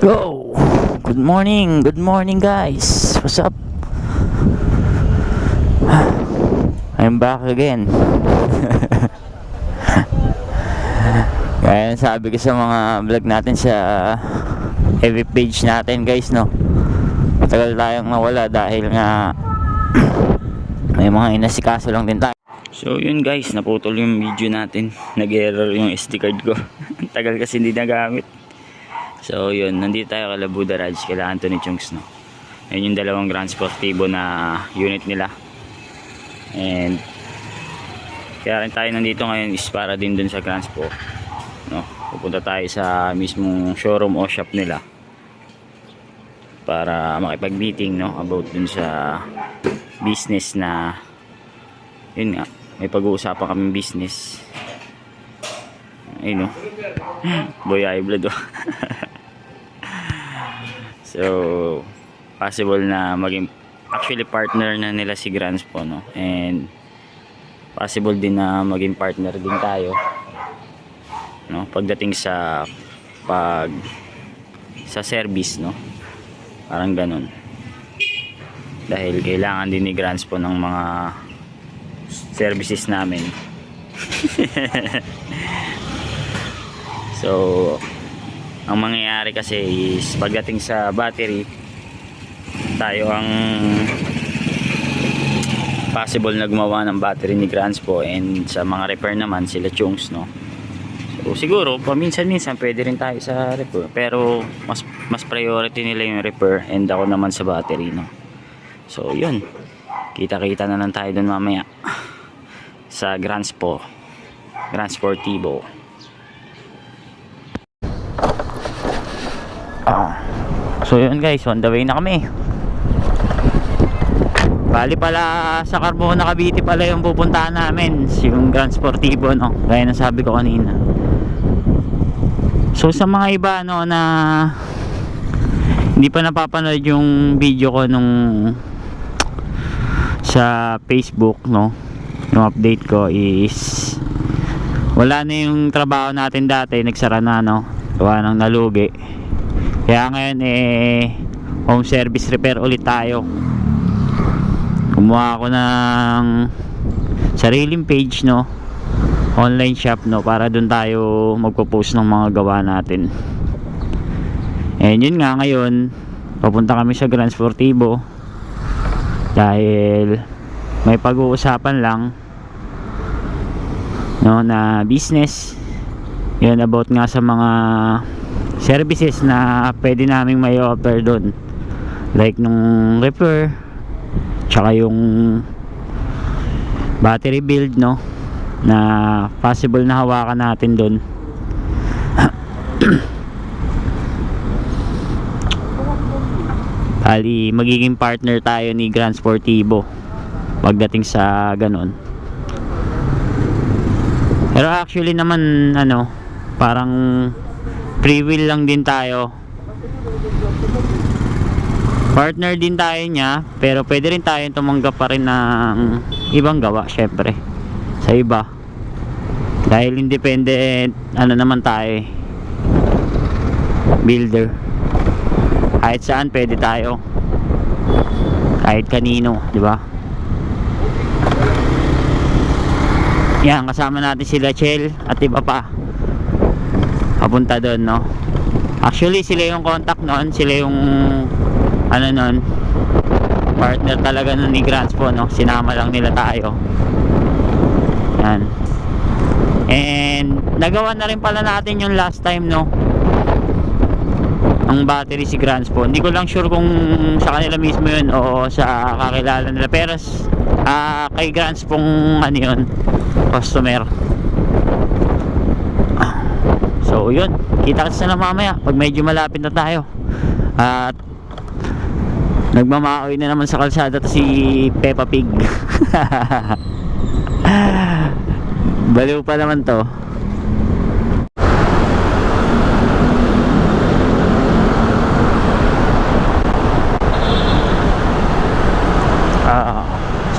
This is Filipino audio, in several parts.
Go! Good morning guys. What's up? I'm back again. Kaya sabi ko sa mga vlog natin sa FB page natin guys, no, matagal tayong nawala dahil nga may mga inasikaso lang din tayo. So yun guys, naputol yung video natin. Nag-error yung SD card ko. Tagal kasi hindi nagamit. So yun, nandito tayo kala Buda Raj, kala Anthony Chunks, no. Ayun yung dalawang Grand Sportivo na unit nila. And kaya rin tayo nandito ngayon is para din dun sa Grand Sport, no. Pupunta tayo sa mismong showroom o shop nila para makipag-meeting, no, about dun sa business na yun nga, may pag-uusapan kaming business. Ayun, no. Boy eye blood, oh. So possible na maging actually partner na nila si Granspo, no, and possible din na maging partner din tayo, no, pagdating sa sa service, no, parang ganun, dahil kailangan din ni Granspo ng mga services namin. So ang mangyayari kasi is pagdating sa battery, tayo ang possible na gumawa ng battery ni Granspo, and sa mga repair naman sila Chunks, no. So siguro paminsan-minsan pwede rin tayo sa repair, pero mas priority nila yung repair and ako naman sa battery, no. So yun, kita-kita na lang tayo dun mamaya sa Grand Sportivo. So yun guys, on the way na kami. Bali pala sa Carmona, Cavite pala yung pupuntahan namin, yung Grand Sportivo, no, gaya na sabi ko kanina. So sa mga iba, no, na hindi pa napapanood yung video ko nung sa Facebook, no, yung update ko is wala na yung trabaho natin dati, nagsara na, no, gawa ng nalugi. Kaya ngayon home service repair ulit tayo. Kumuha ako ng sariling page, no, online shop, no, para dun tayo magpo-post ng mga gawa natin. And yun nga, ngayon papunta kami sa Grand Sportivo dahil may pag-uusapan lang, no, na business. Yun about nga sa mga services na pwede naming may offer doon, like nung repair tsaka yung battery build, no, na possible na hawakan natin doon. Bali magiging partner tayo ni Grand Sportivo pagdating sa ganon. Pero actually naman, ano, parang free will lang din tayo. Partner din tayo niya, pero pwede rin tayo tumanggap pa rin ng ibang gawa, syempre, sa iba. Dahil independent, ano naman tayo, builder. Kahit saan pwede tayo. Kahit kanino, di ba? Yan, kasama natin sila Chel at iba pa papunta doon, no. Actually sila yung contact noon, sila yung ano noon, partner talaga nun ni Granspo, no. Sinama lang nila tayo. Yan. And nagawa na rin pala natin yung last time, no, ang battery si Granspo. Hindi ko lang sure kung sa kanila mismo yun o sa kakilala nila, pero kay Granspong ano yun, customer. So yun, kita kasi na mamaya pag medyo malapit na tayo. At nagmamaoy na naman sa kalsada to si Peppa Pig. Baliw pa naman to.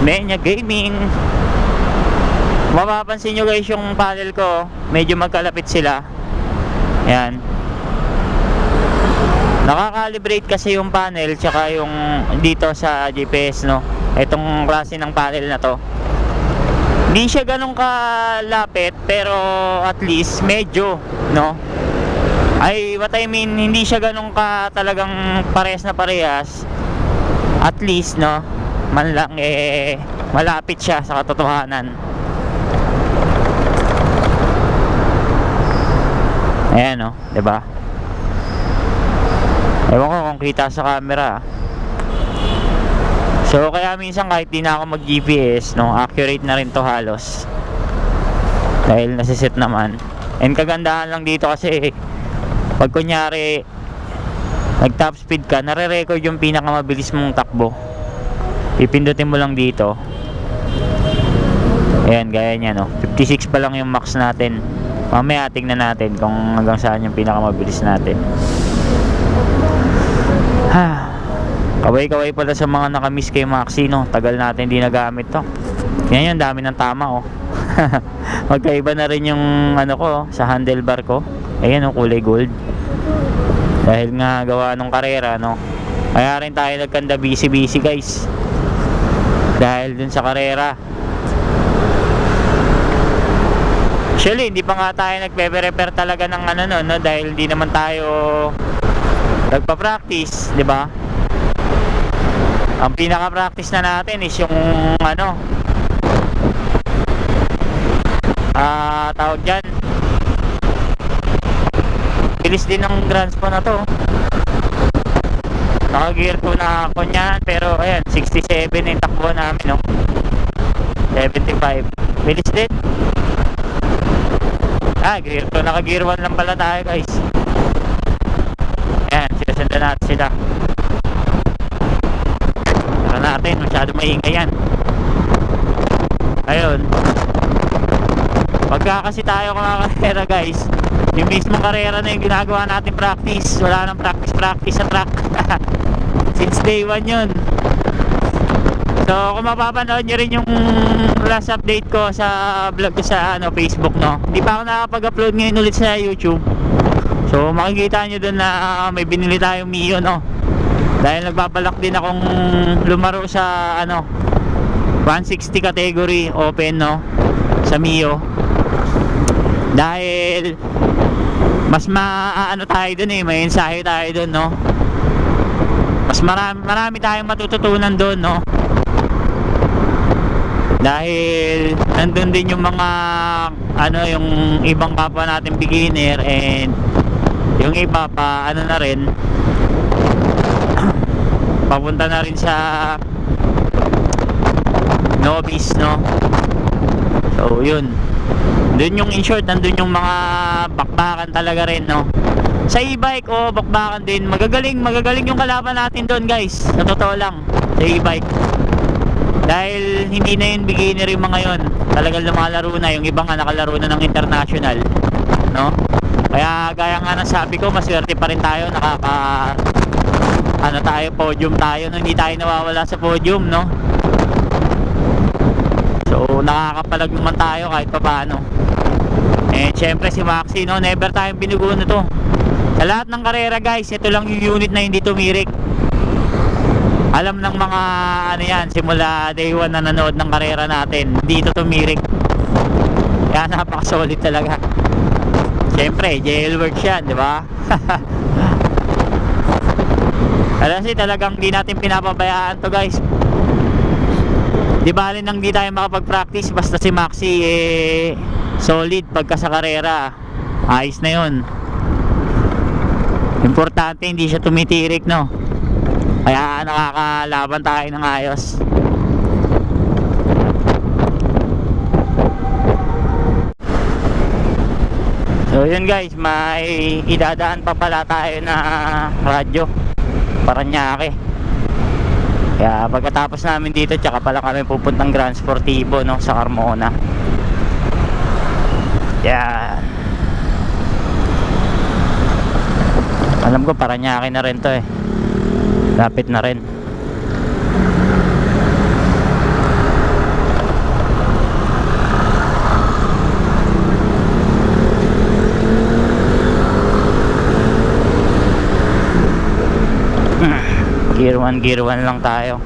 Menya Gaming. Mapapansin nyo guys yung panel ko, medyo magkalapit sila. Ayan. Nakakalibrate kasi yung panel tsaka yung dito sa GPS, no. Itong klase ng panel na to. Hindi siya ganun kalapit pero at least medyo, no. What I mean, hindi siya ganun ka talagang parehas na parehas. At least, no, man lang malapit siya sa katotohanan. Ayan, no, 'di ba? Ewan ko kung kita sa camera. So kaya minsan kahit di na ako mag GPS, no, accurate na rin to halos. Dahil nasiset naman. And kagandahan lang dito kasi pag kunyari nag top speed ka, nare-record yung pinakamabilis mong takbo. Pipindutin mo lang dito. Ayan, gaya nya, no. 56 pa lang yung max natin. Mamaya tingnan natin kung hanggang saan yung pinakamabilis natin. Kaway-kaway pala sa mga nakamiss kay Maxi, no. Tagal natin hindi nagamit to. Yan, yung dami ng tama, oh. Magkaiba na rin yung ano ko, sa handlebar ko. Ayan, oh, kulay gold. Dahil nga gawa nung karera, no. Kaya rin tayo nagkanda busy guys. Dahil dun sa karera. Actually, hindi pa nga tayo nagpe-prepare talaga ng ano, no, dahil hindi naman tayo nagpa-practice, di ba? Ang pinaka-practice na natin is yung ano, tawag dyan, bilis din ng Grand Spa na to. Naka-gear 2 na ako niyan, pero ayan, 67 yung takbo namin, no? 75, bilis din. Gear 2, naka-gear 1 lang pala tayo, guys. Ayan, sinasundan natin sila. Tara natin, masyado maingay yan. Ayun, pagka kasi tayo kumakakera, guys, yung mismo karera na yung ginagawa natin practice. Wala nang practice sa track. Since day 1 yun. So kung mapapanood nyo rin yung last update ko sa vlog ko sa Facebook, no. Hindi pa ako nakapag-upload ngayon ulit sa YouTube. So makikita nyo dun na may binili tayong Mio, no. Dahil nagbabalak din akong lumaro sa ano 160 category open, no, sa Mio. Dahil mas maano tayo dun, may ensayo tayo dun, no. Mas marami tayong matututunan dun, no. Dahil nandun din yung mga ano, yung ibang kapwa natin beginner, and yung iba pa ano na rin, papunta na rin sa novice, no. So yun, dun yung in short, nandun yung mga bakbakan talaga rin, no. Sa e-bike, bakbakan din. Magagaling yung kalaban natin doon, guys. Sa totoo lang, sa e-bike. Dahil hindi na yun beginner yung mga yun. Talagang lumalaro na. Yung iba nga nakalaro na ng international, no. Kaya gaya nga ng sabi ko, maswerte pa rin tayo. Ano tayo, podium tayo, no? Hindi tayo nawawala sa podium, no. So nakakapalag naman tayo kahit pa paano. Eh syempre si Maxi, no, never tayong binugo na to. Sa lahat ng karera, guys, ito lang yung unit na hindi tumirik. Alam ng mga ano yan, simula day 1 na nanood ng karera natin, dito tumirik. Kaya napaka-solid talaga. Siyempre, jailworks yan, di ba? Kasi talagang di natin pinapabayaan to, guys. Di bali nang di tayo makapag-practice, basta si Maxi solid pagka sa karera. Ayos na yun. Importante hindi siya tumitirik, no. Kaya nakakalaban tayo ng ayos. So yun, guys, may idadaan pa pala tayo na radyo Paranaque. Kaya pagkatapos namin dito, tsaka pala kami pupuntang Grand Sportivo, no, sa Carmona. Yan. Alam ko Paranaque na rin to eh. Lapit na rin. Gear 1 lang tayo.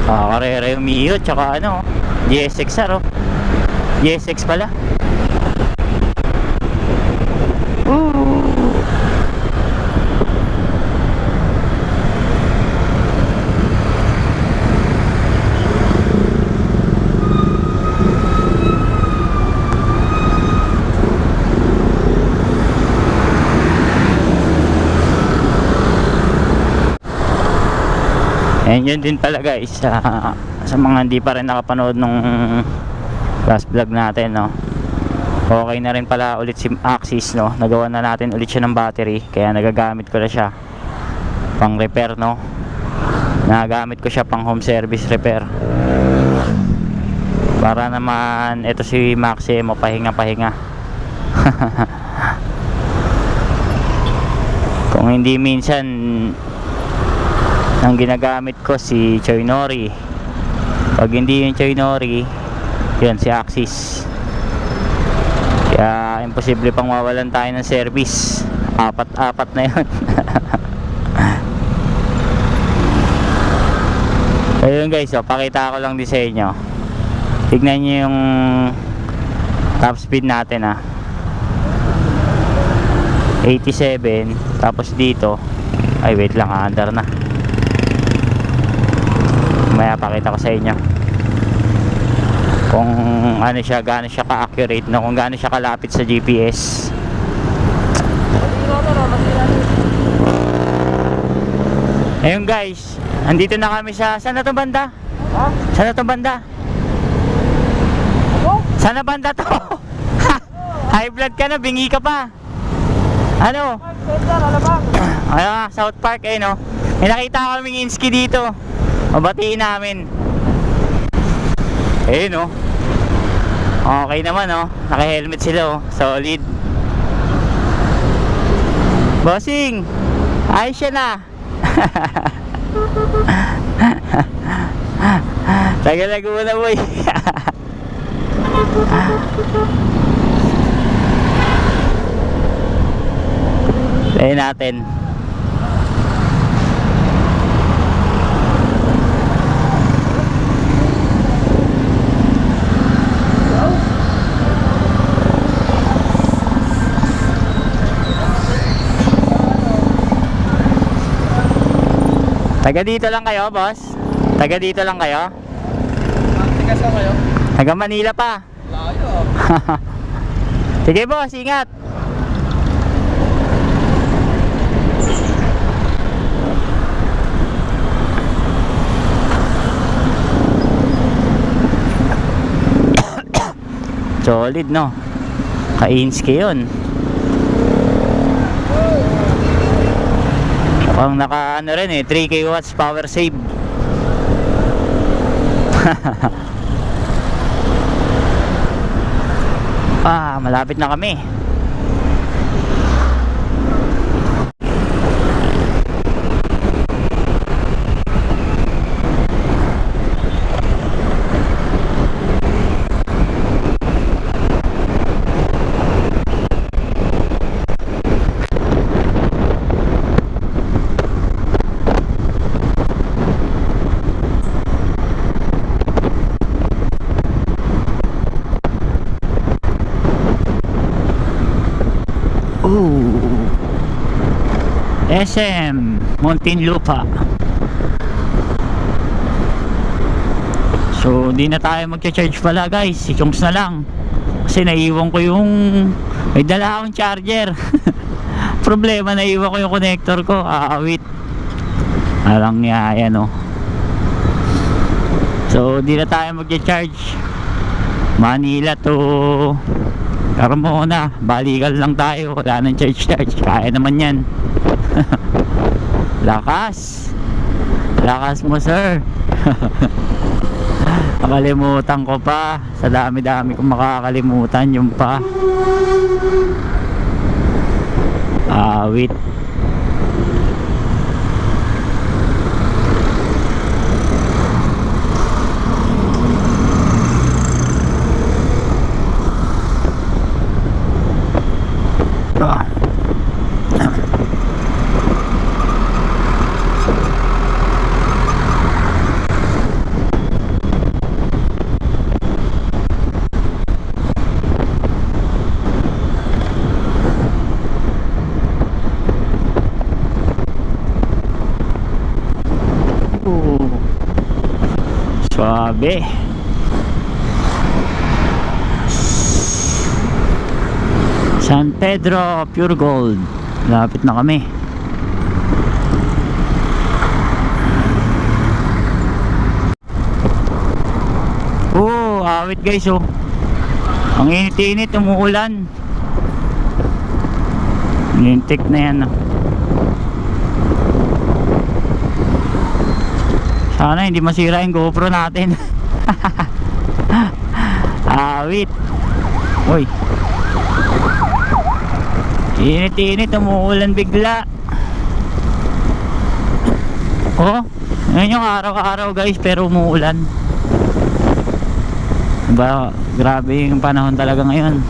Carrera yung Mio, tsaka ano, GSX-R, oh. GSX pala. And yun din pala guys, sa mga hindi pa rin nakapanood nung last vlog natin, no, okay na rin pala ulit si Axis, no. Nagawa na natin ulit siya ng battery, kaya nagagamit ko na siya pang repair, no. Nagagamit ko siya pang home service repair, para naman ito si Maximo pahinga. Kung hindi minsan ang ginagamit ko si Choy Nori, pag hindi yung Choy Nori, yun si Axis. Kaya imposible pang mawalan tayo ng service. Apat na yun. Ayun guys, oh, pakita ko lang din sa inyo. Tignan nyo yung top speed natin, 87. Tapos dito, ay wait lang, under na. Maya pakita ko sa inyo kung ano siya, gaano siya ka-accurate, no? Kung gaano siya kalapit sa GPS. Ayun guys, andito na kami sa, saan na to banda? Saan na to banda? Saan na banda to? High blood ka na, bingi ka pa. Ano? South Park, eh, no? May nakita ko kaming Inski dito. Mabatiin namin. Eh, no? Okay naman, no? Naka-helmet sila, oh. Solid. Bossing! Ayos siya na. Tagal-lago mo na, boy. Tayo natin. Taga dito lang kayo, boss? Taga dito lang kayo? Taga saan kayo? Taga Manila pa. Layo. Sige boss, ingat. Solid, no? Ka-Inski yun. Ang naka ano rin, 3 kW power save. Malapit na kami. SM Muntinlupa. So di na tayo magcha-charge pala guys, si Chunks na lang kasi naiwan ko yung may dala akong charger. Problema, naiwan ko yung connector ko. Wait, alang niya, ayan, oh. So di na tayo magcha-charge. Manila to Carmona, balikan lang tayo, wala nang charge. Kaya naman yan. Lakas mo, sir. Nakalimutan ko pa. Sa dami-dami kong makakalimutan, yung pa. Wait. Suabe. San Pedro Pure Gold. Lapit na kami. Oh, awit guys oh. Ang init-init, umuulan. Lintik na yan oh. Sana hindi masira yung GoPro natin. Awit. Uy. Init-init, umuulan bigla. Oh, yun yung araw-araw guys, pero umuulan. Diba, grabe yung panahon talaga ngayon.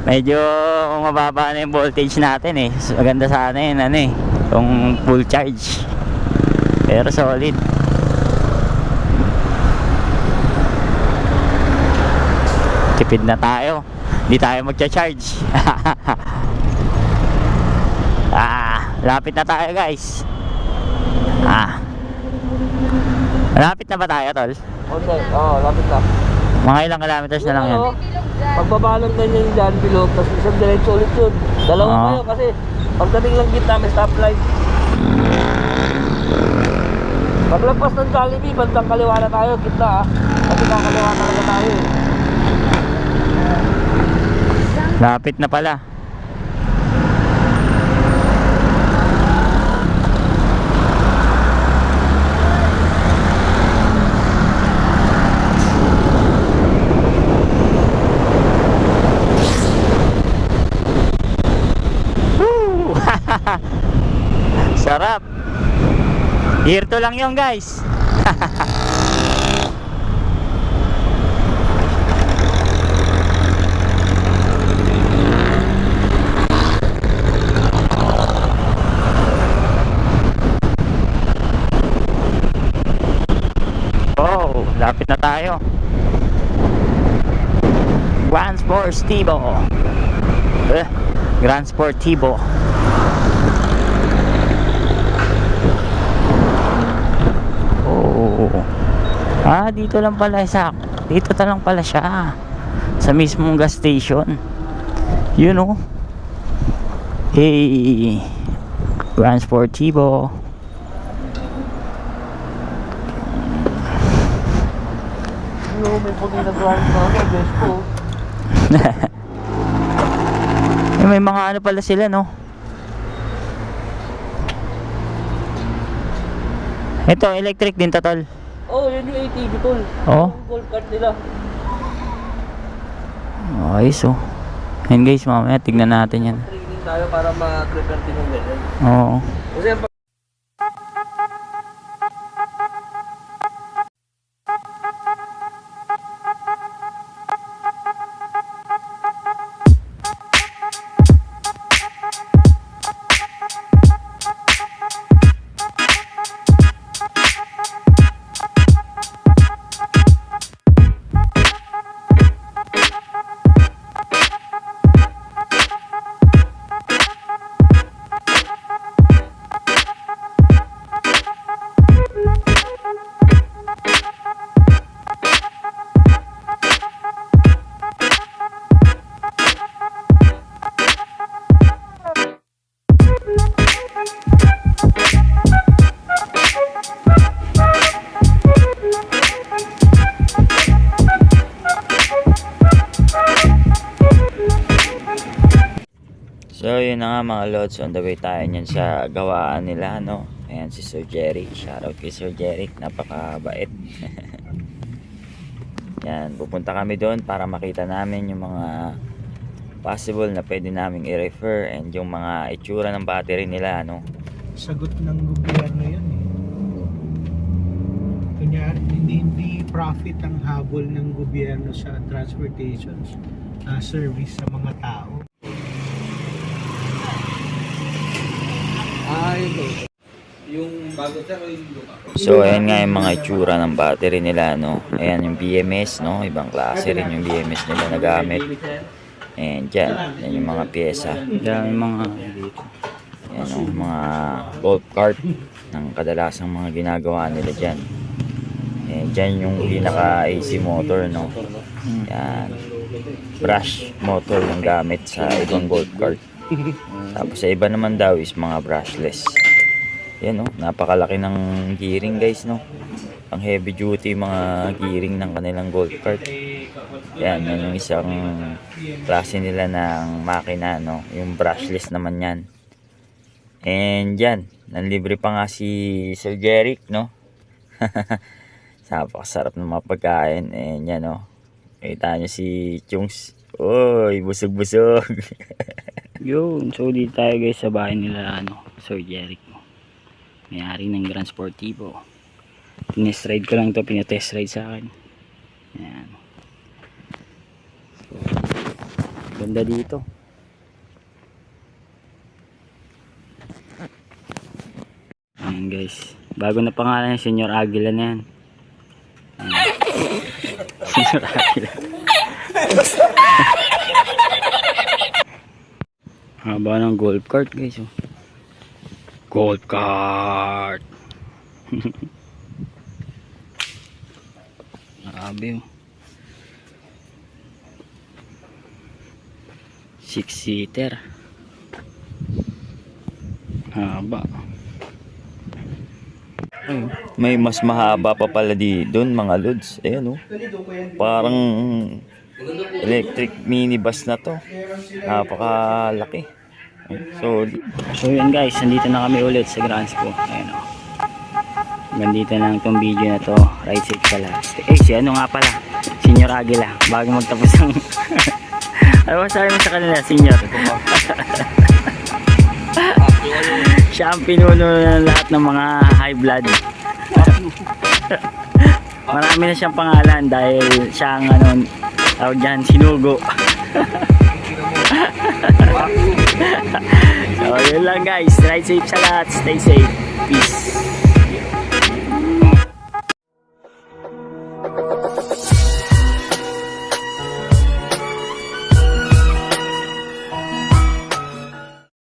Medyo mababa na yung voltage natin eh. Maganda sana yun ano eh, kung full charge. Pero solid. Tipid na tayo. Hindi tayo magcha-charge. Lapit na tayo guys. Lapit na ba tayo tol? Okay, lapit na. Mga ilang kilometers na lang yan. Pagbabalong na yun dyan, bilog, tapos isang diretso ulit yun. Dalawang kayo kasi pagdating lang gitna may stoplight. Paglagpas ng Jollibee, bandang kaliwa na tayo, gitna kasi kakaliwa talaga tayo eh. Lapit na pala. Sarap. Year 2 lang yun guys. Oh, lapit na tayo. Grand Sportivo. Grand Sportivo. Dito lang pala dito lang pala siya sa mismong gas station. You know. Hey, Grand Sportivo. May puti na Grand Sportivo. May mga ano pala sila no. Ito electric din tol. Oh, yun yung ATV tol. Oh. Yung gold card nila. Ayos oh. Yan guys, mamaya tignan natin yan. Training tayo para ma-prepare din yung ganyan. Oo. Kasi So yun na nga mga lods, on the way tayo nyan sa gawaan nila no. Ayan si Sir Jerry, shoutout kay Sir Jerry, napakabait. Yan, pupunta kami doon para makita namin yung mga possible na pwede naming i-refer and yung mga itsura ng battery nila no. sagot ng gobyerno. profit ang habol ng gobyerno sa transportation service sa mga tao. Yung bago sir o yung lupa? So ayan nga yung mga itsura ng battery nila, no. Ayan yung BMS, no. Ibang klase rin yung BMS nila na gamit. And dyan, yan yung mga pyesa. Yan yung mga dito. Yan yung mga golf cart ng kadalasang mga ginagawa nila dyan. And dyan yung pinaka AC motor, no. Yan. Brush motor yung gamit sa ibang golf cart. Tapos sa iba naman daw is mga brushless. Yan, no. Napakalaki ng gearing, guys, no. Ang heavy duty mga gearing ng kanilang golf cart. Yan yung isang klase nila ng makina, no. Yung brushless naman yan. And yan, nanlibre pa nga si Sir Jeric, no. Napakasarap ng mga pagkain. And yan, no. Kita nyo si Chungs. Oy, busog-busog. Yun, so dito tayo guys sa bahay nila Sir Jeric, may-ari ng Grand Sportivo. Tinest ride ko lang to, pinatest ride sa akin. Ayan. So, ganda dito. Ayan guys, bago na pangalan ng Senyor Aguila na yan. Senyor Aguila. Haba ng golf cart guys, oh. Golf cart. Grabe, oh. 6-seater. Haba. May mas mahaba pa pala doon, mga lods. Ayan, oh. Parang electric minibus na to. Napakalaki. So yun guys, nandito na kami ulit sa Grand Spo. Ayan, oh. Nandito na lang tong video na to. Ride safe ka lahat. Si ano nga pala, Senyor Aguila, bago magtapos ang ano ba sabi mo sa kanila, Senyor? Siya ang pinuno ng lahat ng mga high blood. Marami na siyang pangalan dahil siya ang tawag dyan, sinugo. So yun lang guys, ride safe sa lahat, stay safe, peace.